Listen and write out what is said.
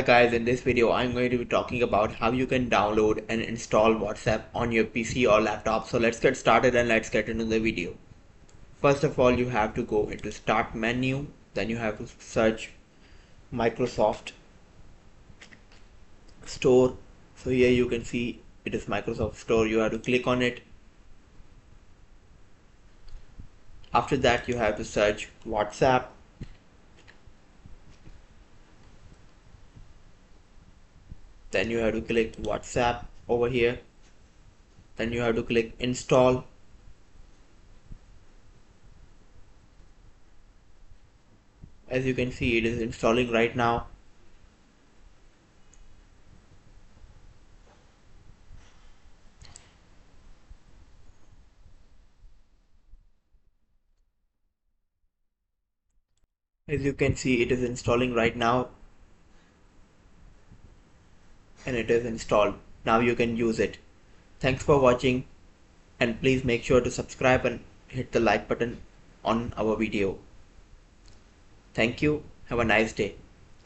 guys, in this video I'm going to be talking about how you can download and install WhatsApp on your PC or laptop. So let's get started and let's get into the video. First of all, you have to go into Start menu, then you have to search Microsoft Store. So here you can see it is Microsoft Store. You have to click on it. After that, you have to search WhatsApp. Then you have to click WhatsApp over here. Then you have to click install. As you can see, it is installing right now. As you can see, it is installing right now, and it is installed. Now you can use it. Thanks for watching, and please make sure to subscribe and hit the like button on our video. Thank you. Have a nice day.